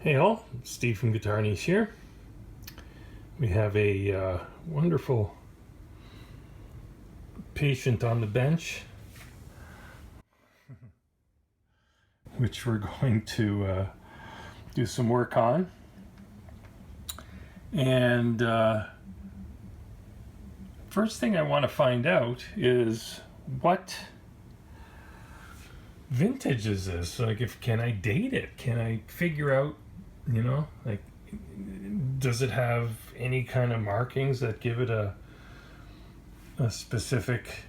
Hey all, Steve from GuitarNiche here. We have a wonderful patient on the bench, which we're going to do some work on. And first thing I want to find out is what vintage is this? Like, can I date it? Can I figure out, like, does it have any kind of markings that give it a specific,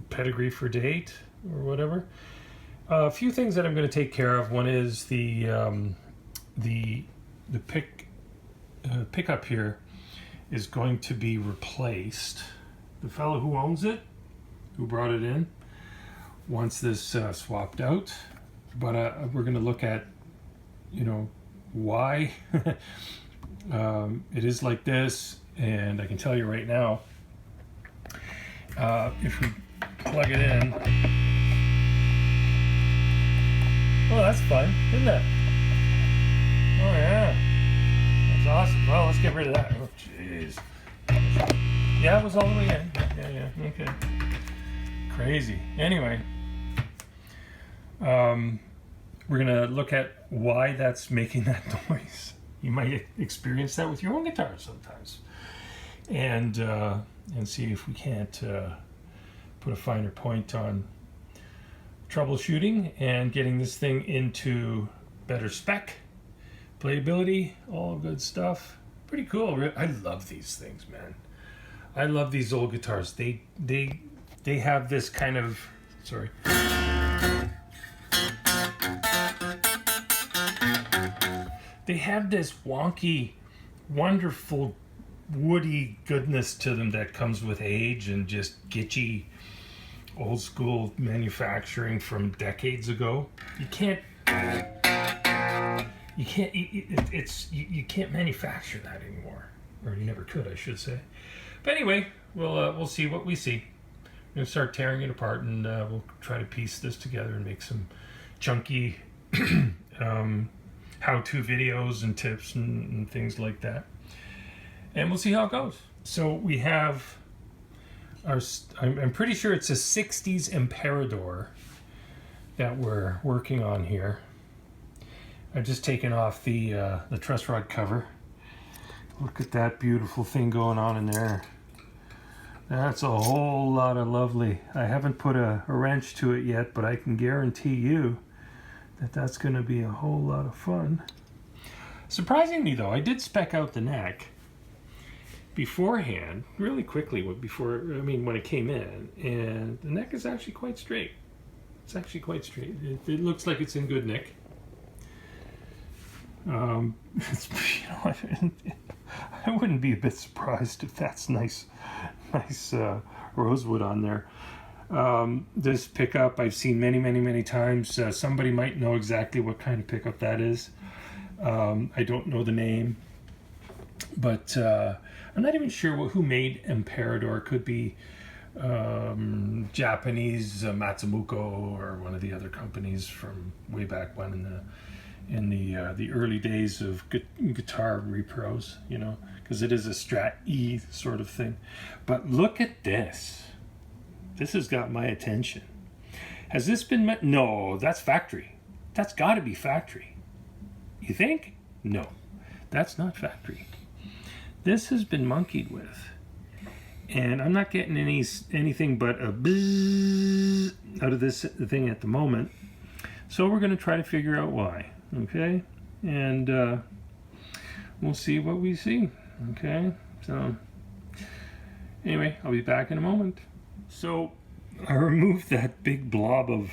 pedigree for date or whatever? A few things that I'm going to take care of. One is the pickup here is going to be replaced. The fellow who owns it, who brought it in, wants this swapped out, but we're going to look at why it is like this. And I can tell you right now, if we plug it in, well, that's fun, isn't it? Oh yeah, that's awesome. Well, let's get rid of that. Oh jeez. Yeah, it was all the way in. Yeah, okay. Crazy. Anyway, we're gonna look at why that's making that noise. You might experience that with your own guitar sometimes, and see if we can't put a finer point on troubleshooting and getting this thing into better spec, playability, all good stuff. Pretty cool. I love these things, man. I love these old guitars. They have this kind of, sorry. They have this wonky, wonderful, woody goodness to them that comes with age and just gitchy, old school manufacturing from decades ago. You can't manufacture that anymore, or you never could, I should say. But anyway, we'll see what we see. I'm going to start tearing it apart, and we'll try to piece this together and make some chunky how-to videos and tips and things like that. And we'll see how it goes. So we have I'm pretty sure it's a 60's Emperador that we're working on here. I've just taken off the truss rod cover. Look at that beautiful thing going on in there. That's a whole lot of lovely. I haven't put a wrench to it yet, but I can guarantee you that that's going to be a whole lot of fun. Surprisingly though, I did spec out the neck beforehand, really quickly, when it came in, and the neck is actually quite straight. It's actually quite straight. It looks like it's in good nick. I wouldn't be a bit surprised if that's nice rosewood on there. This pickup I've seen many times. Somebody might know exactly what kind of pickup that is. I don't know the name, but I'm not even sure who made Emperador. Could be Japanese Matsumoto or one of the other companies from way back when in the early days of guitar repros, because it is a Strat E sort of thing. But look at this. This has got my attention. Has this been no, that's factory. That's got to be factory. You think? No, that's not factory. This has been monkeyed with, and I'm not getting anything but a bzzz out of this thing at the moment. So we're going to try to figure out why. Okay, and we'll see what we see. Okay, so anyway, I'll be back in a moment. So I removed that big blob of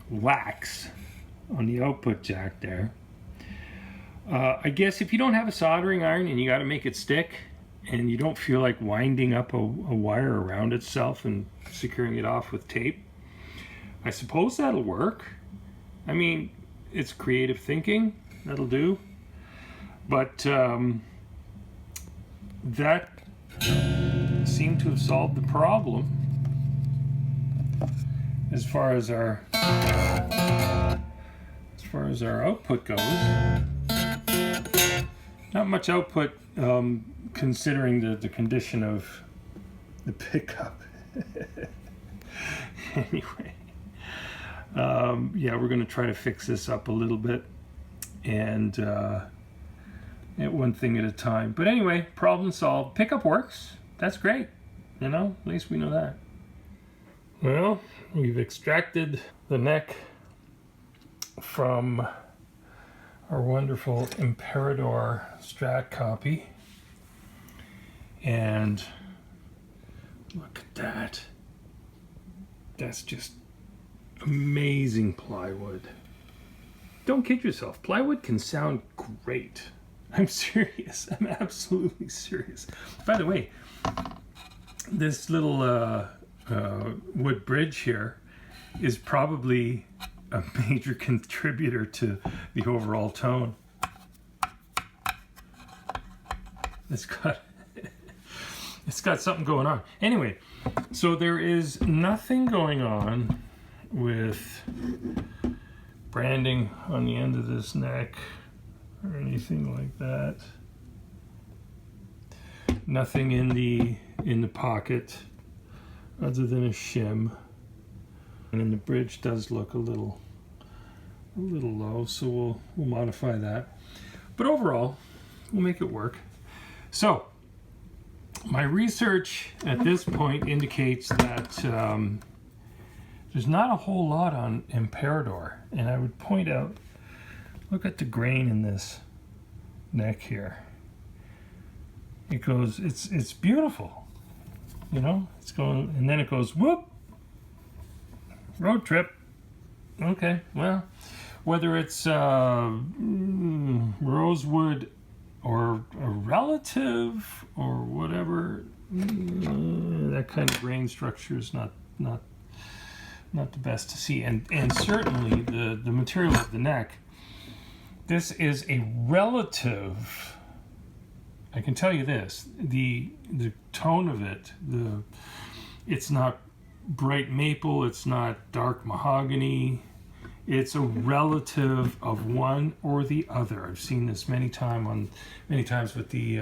wax on the output jack there. I guess if you don't have a soldering iron and you got to make it stick, and you don't feel like winding up a wire around itself and securing it off with tape, I suppose that'll work. I mean, it's creative thinking, that'll do. But that seemed to have solved the problem as far as our far as our output goes, not much output considering the condition of the pickup. Anyway, yeah, we're going to try to fix this up a little bit, and one thing at a time. But anyway, problem solved. Pickup works. That's great. You know, at least we know that. Well, we've extracted the neck from our wonderful Emperador Strat copy. And look at that. That's just amazing plywood. Don't kid yourself. Plywood can sound great. I'm serious. I'm absolutely serious. By the way, this little wood bridge here is probably a major contributor to the overall tone. It's got something going on. Anyway, so there is nothing going on with branding on the end of this neck or anything like that. Nothing in the pocket other than a shim. And then the bridge does look a little low, so we'll modify that. But overall, we'll make it work. So my research at this point indicates that there's not a whole lot on Emperador, and I would point out, look at the grain in this neck here. It goes, it's beautiful, you know. It's going, and then it goes whoop. Road trip. Okay, well, whether it's rosewood or a relative or whatever, that kind of grain structure is not the best to see. And certainly the material of the neck, this is a relative. I can tell you this, the tone of it, it's not bright maple, it's not dark mahogany, it's a relative of one or the other. I've seen this many times with the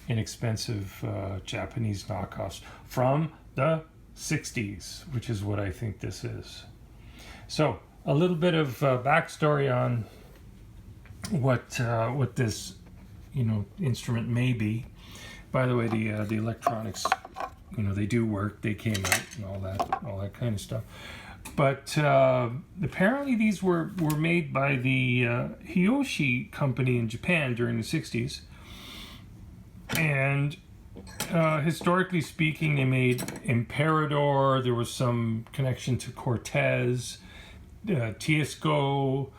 inexpensive Japanese knockoffs from the 60s, which is what I think this is. So a little bit of backstory on what this instrument may be. By the way, the electronics, they do work. They came out and all that kind of stuff. But apparently these were made by the Hiyoshi company in Japan during the 60s. And historically speaking, they made Emperador. There was some connection to Cortez, Tiesco.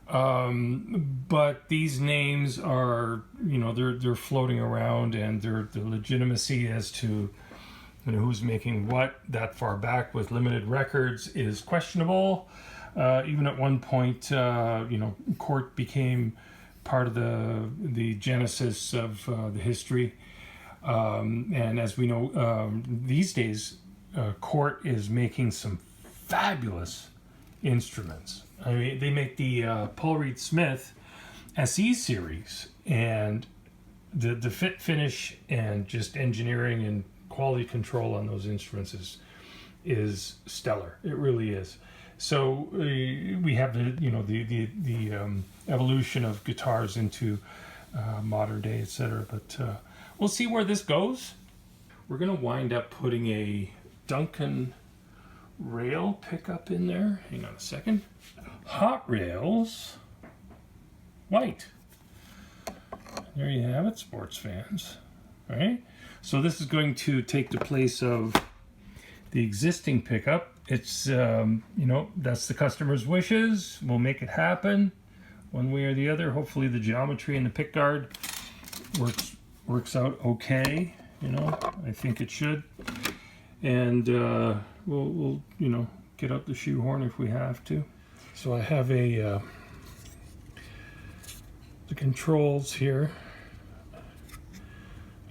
But these names are, they're floating around, and the legitimacy as to who's making what that far back with limited records is questionable. Even at one point, Cort became part of the genesis of the history. And as we know, these days, Cort is making some fabulous instruments. I mean, they make the Paul Reed Smith SE series, and the fit, finish, and just engineering and quality control on those instruments is stellar. It really is. So we have the evolution of guitars into modern day, etc. But we'll see where this goes. We're going to wind up putting a Duncan rail pickup in there. Hang on a second. Hot rails, white. There you have it, sports fans. All right. So this is going to take the place of the existing pickup. It's that's the customer's wishes. We'll make it happen one way or the other. Hopefully the geometry in the pick guard works out okay. I think it should. And we'll get out the shoehorn if we have to. So I have the controls here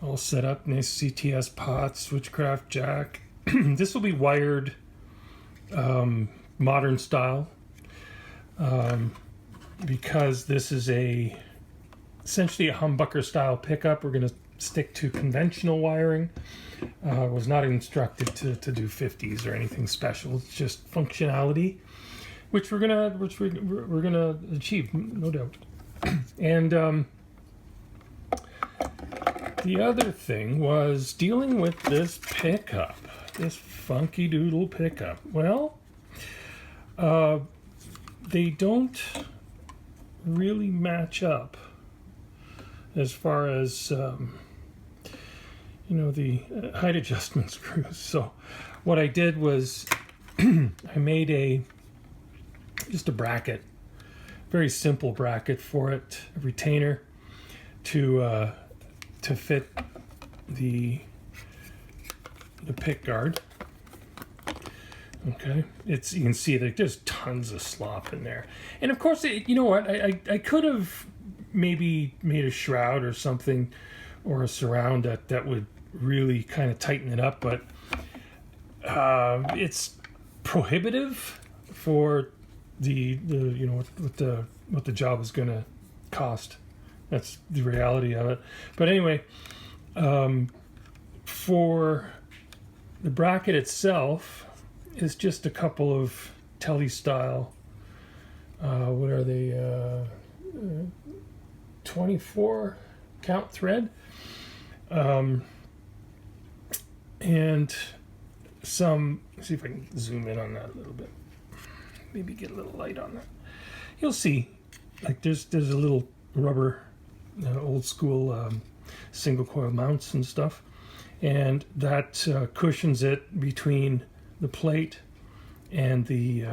all set up. Nice CTS pot, switchcraft jack. This will be wired modern style. because this is essentially a humbucker style pickup, we're going to stick to conventional wiring. I was not instructed to do 50s or anything special. It's just functionality, which we're gonna achieve, no doubt. And the other thing was dealing with this pickup, this funky doodle pickup. Well, they don't really match up as far as the height adjustment screws. So what I did was I made just a bracket, very simple bracket for it, a retainer to fit the pick guard. Okay, you can see that there's tons of slop in there, and of course, you know what? I could have maybe made a shroud or something, or a surround that would really kind of tighten it up, but it's prohibitive for what the job is going to cost. That's the reality of it. But anyway, for the bracket itself is just a couple of telly style. What are they? 24 count thread. And some, let's see if I can zoom in on that a little bit. Maybe get a little light on that. You'll see, like there's a little rubber, old school single coil mounts and stuff, and that cushions it between the plate and the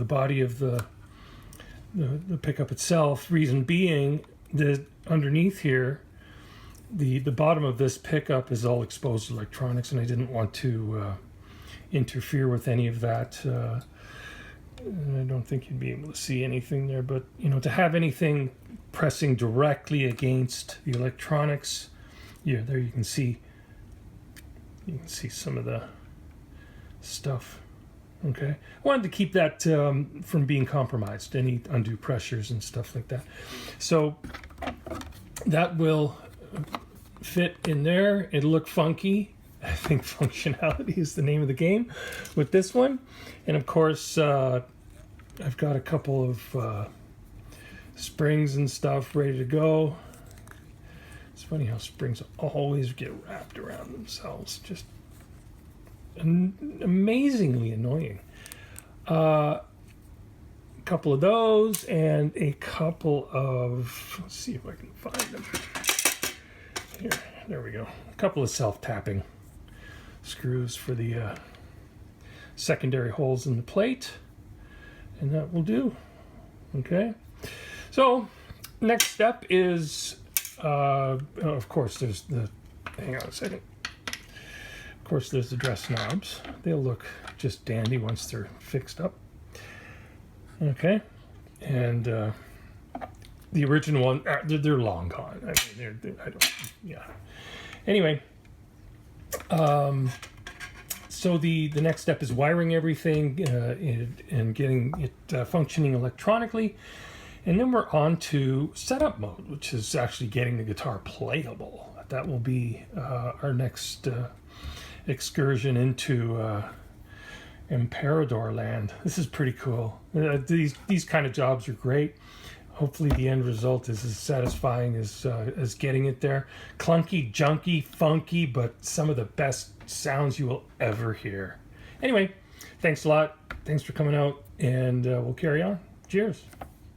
body of the pickup itself. Reason being that underneath here, the bottom of this pickup is all exposed electronics, and I didn't want to interfere with any of that. I don't think you'd be able to see anything there, but to have anything pressing directly against the electronics, there you can see some of the stuff. Okay, I wanted to keep that from being compromised, any undue pressures and stuff like that. So that will fit in there. It'll look funky. I think functionality is the name of the game with this one. And of course, I've got a couple of springs and stuff ready to go. It's funny how springs always get wrapped around themselves. Just amazingly annoying. A couple of those and a couple of, let's see if I can find them. Here, there we go. A couple of self-tapping screws for the secondary holes in the plate, and that will do. Okay, so next step is of course there's the, hang on a second, of course there's the dress knobs. They'll look just dandy once they're fixed up. Okay, and the original one, they're long gone. I mean, I don't, yeah. Anyway, so the next step is wiring everything and getting it functioning electronically, and then we're on to setup mode, which is actually getting the guitar playable. That will be our next excursion into Emperador land. This is pretty cool. These kind of jobs are great. Hopefully the end result is as satisfying as getting it there. Clunky, junky, funky, but some of the best sounds you will ever hear. Anyway, thanks a lot. Thanks for coming out, and we'll carry on. Cheers.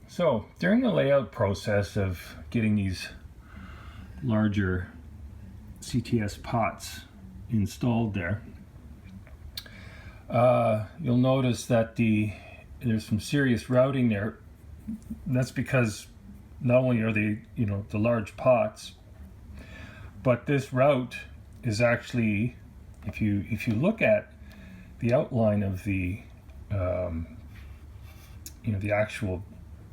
So during the layout process of getting these larger CTS pots installed there, you'll notice that there's some serious routing there. That's because not only are they, the large pots, but this route is actually, if you look at the outline of the the actual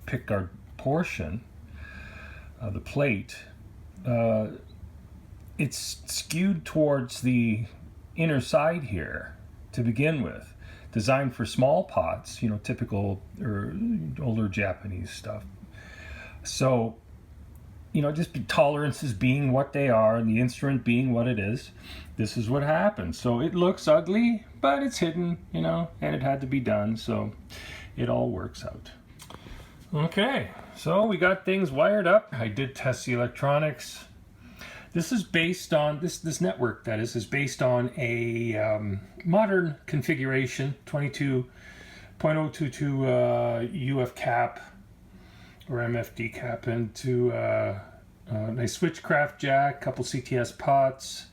pickguard portion of the plate, it's skewed towards the inner side here to begin with. designed for small pots, you know, typical or older Japanese stuff. So, you know, just tolerances being what they are and the instrument being what it is, this is what happens. So it looks ugly, but it's hidden, you know, and it had to be done, so it all works out. Okay, so we got things wired up. I did test the electronics. This is based on, this network that is based on a modern configuration, 22.022 UF cap or MFD cap into a nice switchcraft jack, couple CTS pots,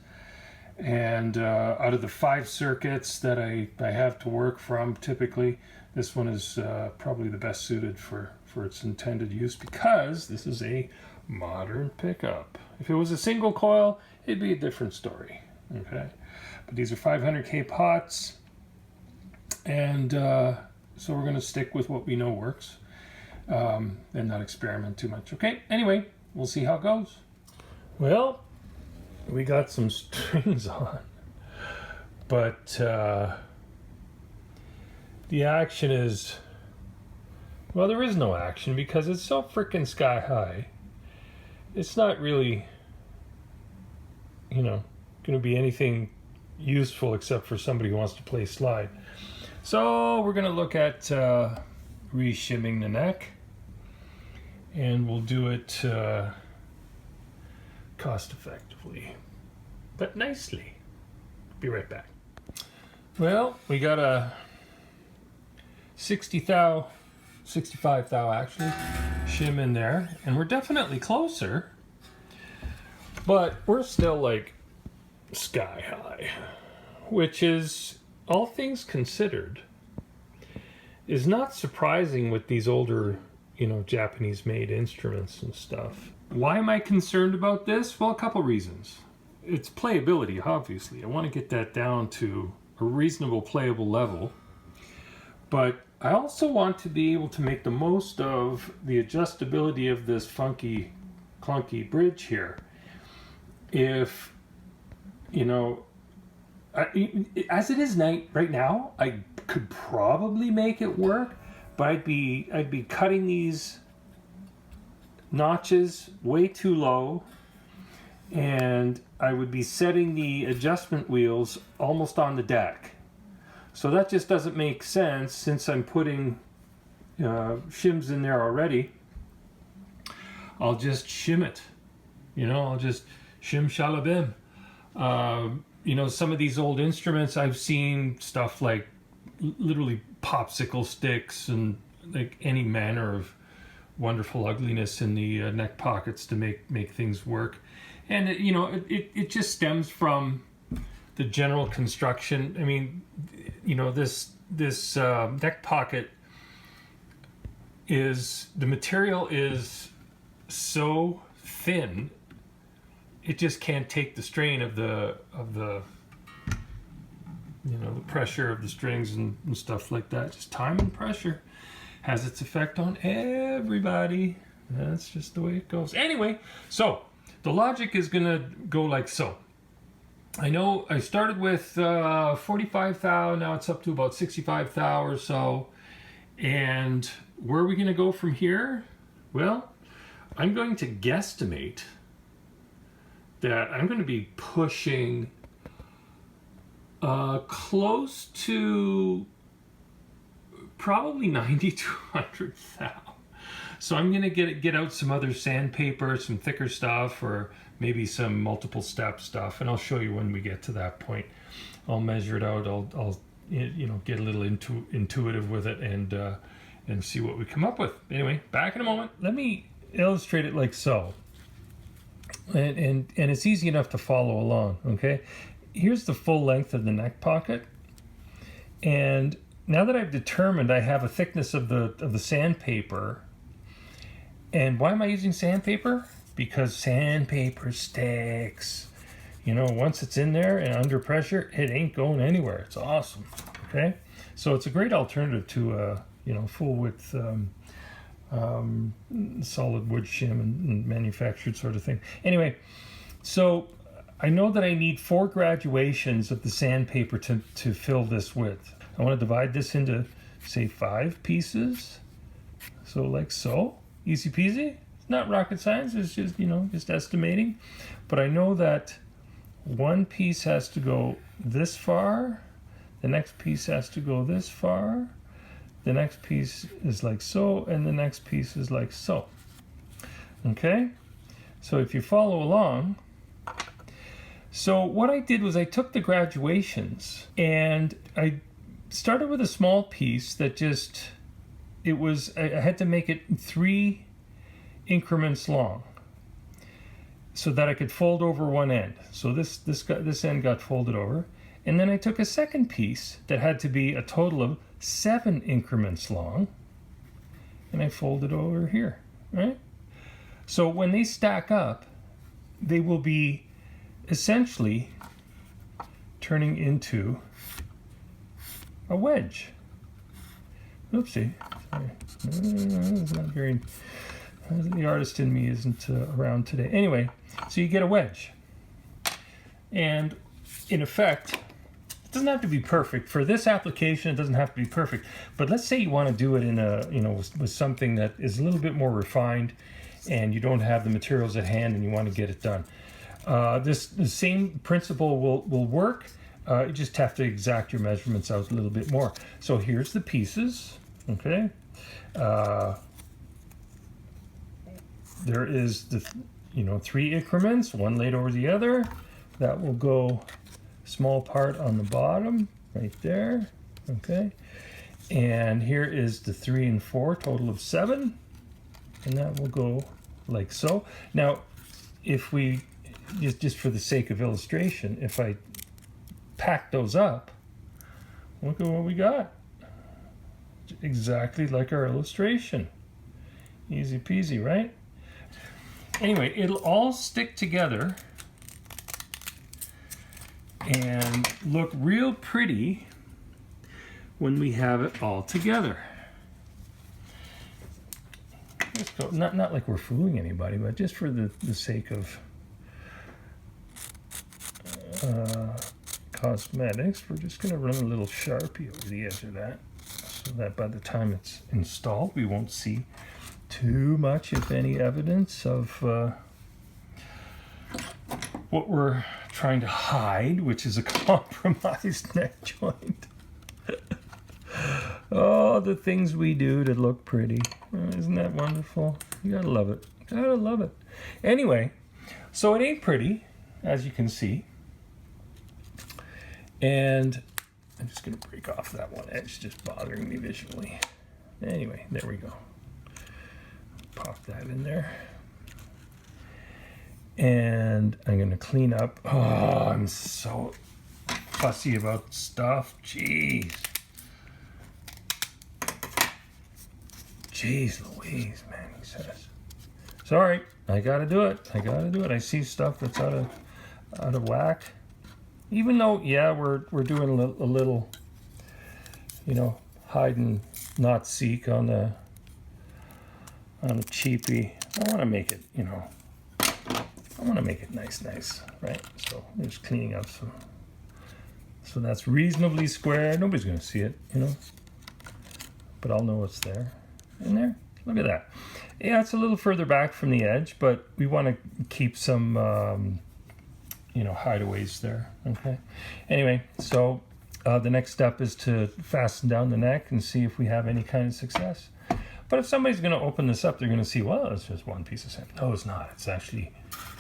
and out of the 5 circuits that I have to work from typically, this one is probably the best suited for its intended use because this is a modern pickup. If it was a single coil, it'd be a different story, okay? But these are 500K pots, and so we're gonna stick with what we know works and not experiment too much, okay? Anyway, we'll see how it goes. Well, we got some strings on, but the action is, well, there is no action because it's so freaking sky high. It's not really, you know, going to be anything useful except for somebody who wants to play slide. So we're going to look at re-shimming the neck, and we'll do it cost effectively, but nicely. Be right back. Well, we got a 65 thou actually shim in there, and we're definitely closer, but we're still like sky high, which is, all things considered, is not surprising with these older, you know, Japanese made instruments and stuff. Why am I concerned about this? Well, a couple reasons. It's playability, obviously. I want to get that down to a reasonable playable level, but I also want to be able to make the most of the adjustability of this funky, clunky bridge here. If, you know, as it is right now, I could probably make it work, but I'd be cutting these notches way too low, and I would be setting the adjustment wheels almost on the deck. So that just doesn't make sense since I'm putting shims in there already. I'll just shim it. You know, I'll just shim shalabim. You know, some of these old instruments, I've seen stuff like literally popsicle sticks and like any manner of wonderful ugliness in the neck pockets to make things work. And you know, it just stems from the general construction. I mean, you know, this neck pocket is, the material is so thin, it just can't take the strain of the you know, the pressure of the strings and stuff like that. Just time and pressure has its effect on everybody. That's just the way it goes. Anyway, so the logic is gonna go like so. I know I started with 45 thou, now it's up to about 65 thou or so. And where are we gonna go from here? Well, I'm going to guesstimate that I'm going to be pushing close to probably 90 to 100 thou. So I'm going to get out some other sandpaper, some thicker stuff, or maybe some multiple step stuff, and I'll show you when we get to that point. I'll measure it out. I'll you know, get a little intuitive with it and see what we come up with. Anyway, back in a moment. Let me illustrate it like so. And it's easy enough to follow along, okay? Here's the full length of the neck pocket. And now that I've determined I have a thickness of the sandpaper, and why am I using sandpaper? Because sandpaper sticks. You know, once it's in there and under pressure, it ain't going anywhere. It's awesome, okay? So it's a great alternative to you know, full width solid wood shim and manufactured sort of thing. Anyway, so I know that I need 4 graduations of the sandpaper to fill this width. I want to divide this into, say, 5 pieces. So like so, easy peasy. It's not rocket science, it's just, just estimating. But I know that one piece has to go this far, the next piece has to go this far, the next piece is like so, and the next piece is like so. Okay? So if you follow along, so what I did was I took the graduations and I started with a small piece that just, I had to make it 3 increments long so that I could fold over one end. So this end got folded over. And then I took a second piece that had to be a total of 7 increments long, and I folded over here, right? So when they stack up, they will be essentially turning into a wedge. Oopsie. Sorry. It's not very, the artist in me isn't around today. Anyway, so you get a wedge. And in effect, it doesn't have to be perfect. For this application, it doesn't have to be perfect. But let's say you want to do it in a, with something that is a little bit more refined and you don't have the materials at hand and you want to get it done. The same principle will work. You just have to exact your measurements out a little bit more. So here's the pieces, okay? There is the, 3 increments, one laid over the other. That will go small part on the bottom, right there, okay? And here is the 3 and 4, total of 7. And that will go like so. Now, if we, just for the sake of illustration, if I pack those up, look at what we got. Exactly like our illustration. Easy peasy, right? Anyway, it'll all stick together and look real pretty when we have it all together. Let's go. Not like we're fooling anybody, but just for the sake of cosmetics, we're just going to run a little Sharpie over the edge of that so that by the time it's installed, we won't see too much, if any, evidence of what we're trying to hide, which is a compromised neck joint. Oh, the things we do to look pretty. Isn't that wonderful? You gotta love it. Gotta love it. Anyway, so it ain't pretty, as you can see. And I'm just gonna break off that one edge, just bothering me visually. Anyway, there we go. Pop that in there. And I'm going to clean up. Oh, I'm so fussy about stuff. Jeez. Jeez Louise, man, he says. Sorry, I got to do it. I got to do it. I see stuff that's out of whack. Even though, yeah, we're doing a little, hide and not seek on a cheapie. I want to make it, I want to make it nice, right? So I'm just cleaning up some. So that's reasonably square. Nobody's going to see it, but I'll know it's there. In there? Look at that. Yeah, it's a little further back from the edge, but we want to keep some, hideaways there, okay? Anyway, so the next step is to fasten down the neck and see if we have any kind of success. But if somebody's going to open this up, they're going to see, well, it's just one piece of sand. No, it's not. It's actually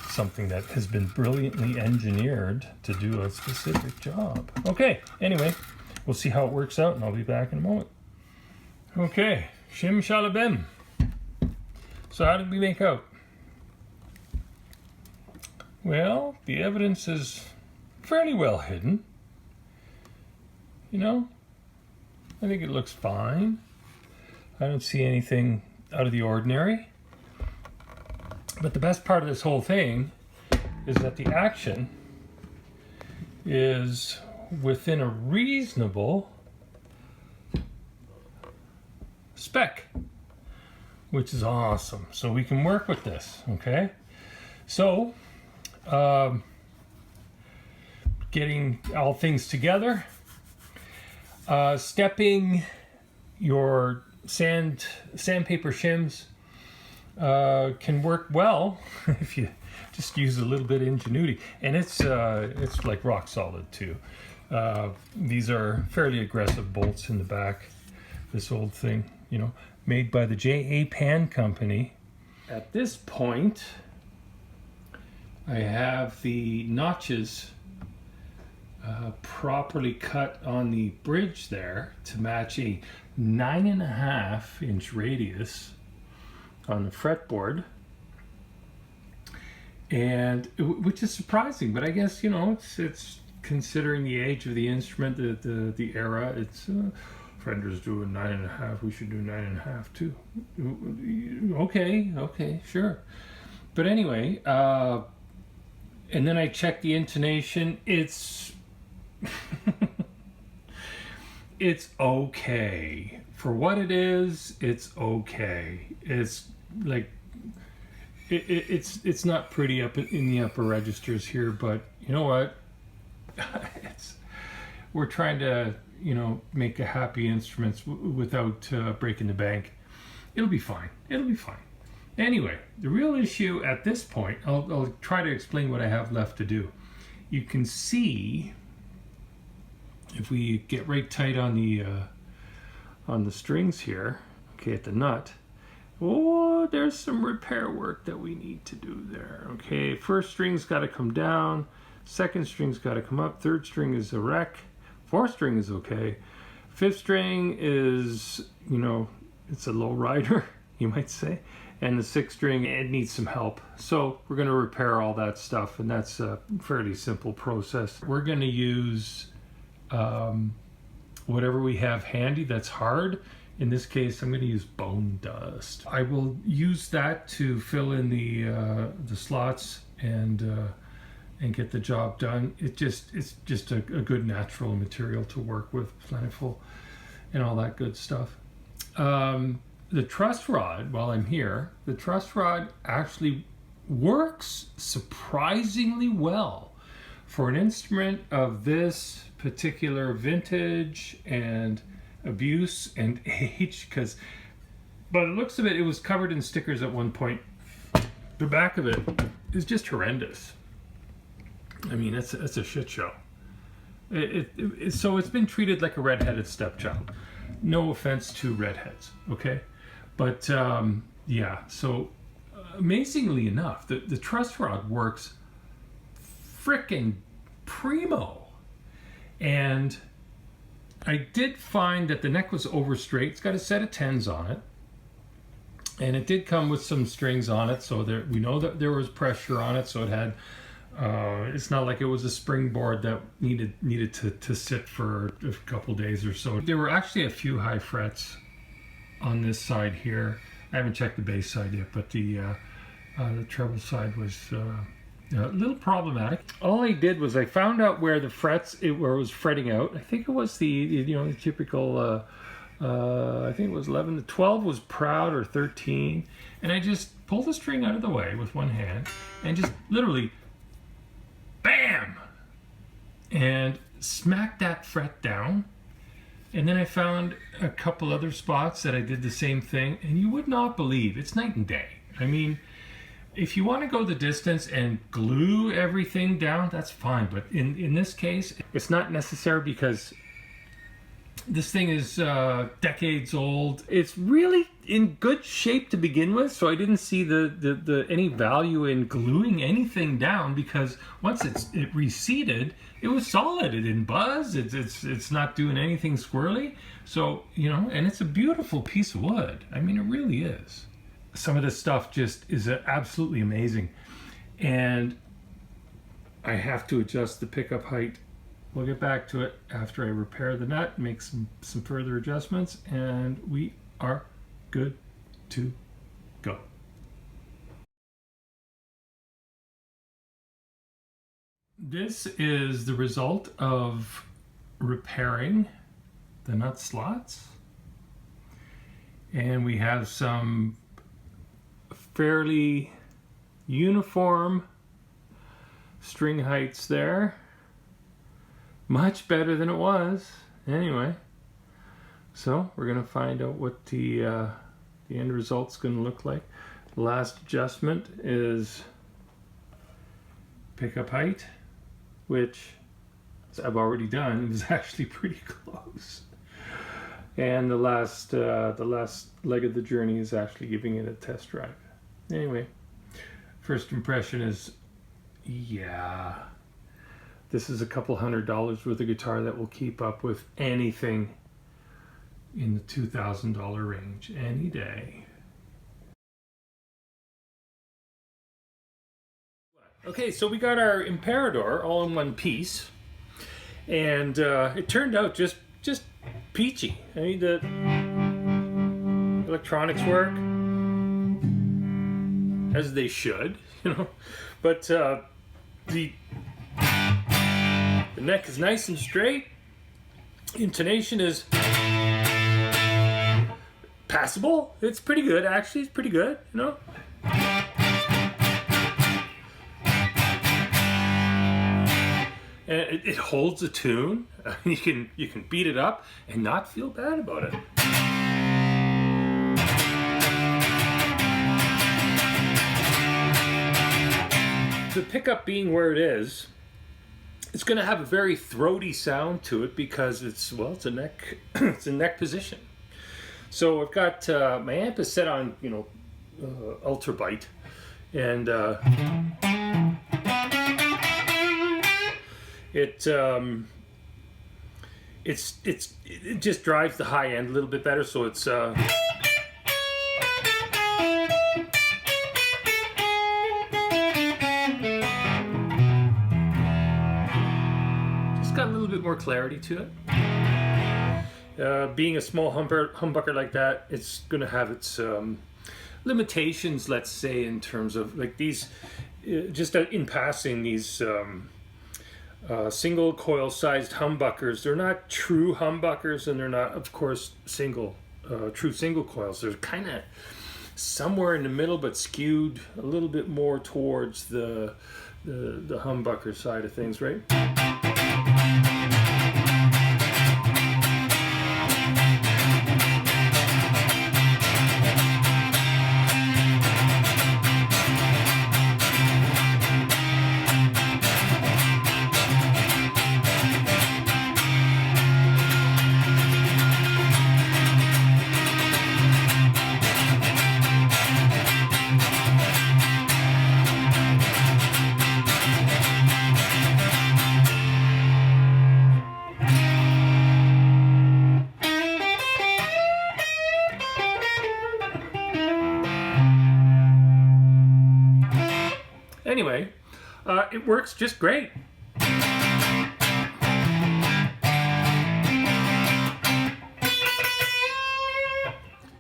something that has been brilliantly engineered to do a specific job. Okay, anyway, we'll see how it works out, and I'll be back in a moment. Okay, shim shalabim. So how did we make out? Well, the evidence is fairly well hidden. I think it looks fine. I don't see anything out of the ordinary. But the best part of this whole thing is that the action is within a reasonable spec, which is awesome. So we can work with this, okay? So, getting all things together, Stepping your sandpaper shims can work well if you just use a little bit of ingenuity, and it's like rock solid too. These are fairly aggressive bolts in the back. This old thing, you know, made by the J.A. Pan Company. At this point, I have the notches properly cut on the bridge there to match a 9.5-inch radius on the fretboard, and which is surprising, but I guess, you know, it's considering the age of the instrument, the era. It's Fender's doing 9.5. We should do 9.5 too. Okay, sure. But anyway, and then I checked the intonation. It's it's okay for what it is. It's okay. It's like it's not pretty up in the upper registers here, but you know what? We're trying to, you know, make a happy instruments without breaking the bank. It'll be fine. It'll be fine. Anyway, the real issue at this point, I'll try to explain what I have left to do. You can see, if we get right tight on the strings here, okay, at the nut, oh, there's some repair work that we need to do there. Okay, first string's got to come down, second string's got to come up, third string is a wreck, fourth string is okay, fifth string is, you know, it's a low rider, you might say, and the sixth string, it needs some help. So we're going to repair all that stuff, and that's a fairly simple process. We're going to use whatever we have handy that's hard. In this case, I'm going to use bone dust. I will use that to fill in the slots and get the job done. It's just a good natural material to work with, plentiful, and all that good stuff. The truss rod, while I'm here, the truss rod actually works surprisingly well for an instrument of this particular vintage and abuse and age, because by the looks of it, it was covered in stickers at one point. The back of it is just horrendous. I mean, it's a shit show. So it's been treated like a redheaded stepchild. No offense to redheads, okay? But yeah, so amazingly enough, the truss rod works frickin' primo. And I did find that the neck was over straight. It's got a set of 10s on it. And it did come with some strings on it, so we know that there was pressure on it, so it had, it's not like it was a springboard that needed to sit for a couple days or so. There were actually a few high frets on this side here. I haven't checked the bass side yet, but the treble side was a little problematic. All I did was I found out where the frets, where it was fretting out. I think it was the typical, I think it was 11 to 12 was proud, or 13. And I just pulled the string out of the way with one hand and just literally, bam! And smacked that fret down. And then I found a couple other spots that I did the same thing, and you would not believe, it's night and day. I mean, if you want to go the distance and glue everything down, that's fine. But in this case, it's not necessary, because this thing is decades old. It's really in good shape to begin with, so I didn't see the any value in gluing anything down, because once it reseated, it was solid. It didn't buzz. It's not doing anything squirrely. So, you know, and it's a beautiful piece of wood. I mean, it really is. Some of this stuff just is absolutely amazing. And I have to adjust the pickup height. We'll get back to it after I repair the nut, make some further adjustments, and we are good to go. This is the result of repairing the nut slots, and we have some fairly uniform string heights there. Much better than it was. Anyway, So we're going to find out what the end result's going to look like. The last adjustment is pickup height, which I've already done. It was actually pretty close. And the last leg of the journey is actually giving it a test drive. Anyway, first impression is, yeah, this is a couple $100 worth of guitar that will keep up with anything in the $2,000 range any day. Okay, so we got our Emperador all in one piece, and it turned out just peachy. I mean, the electronics work as they should, you know, but the neck is nice and straight. Intonation is passable. It's pretty good, actually. It's pretty good, you know. And it holds a tune. You can beat it up and not feel bad about it. The pickup being where it is, it's going to have a very throaty sound to it because it's a neck it's a neck position. So I've got my amp is set on ultra bite, and it just drives the high end a little bit better, so it's just got a little bit more clarity to it. Being a small humbucker like that, it's going to have its limitations, let's say, in terms of like these, just in passing, these single coil sized humbuckers. They're not true humbuckers, and they're not, of course, true single coils. They're kind of somewhere in the middle, but skewed a little bit more towards the humbucker side of things, right? Anyway, it works just great.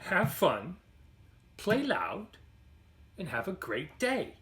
Have fun, play loud, and have a great day.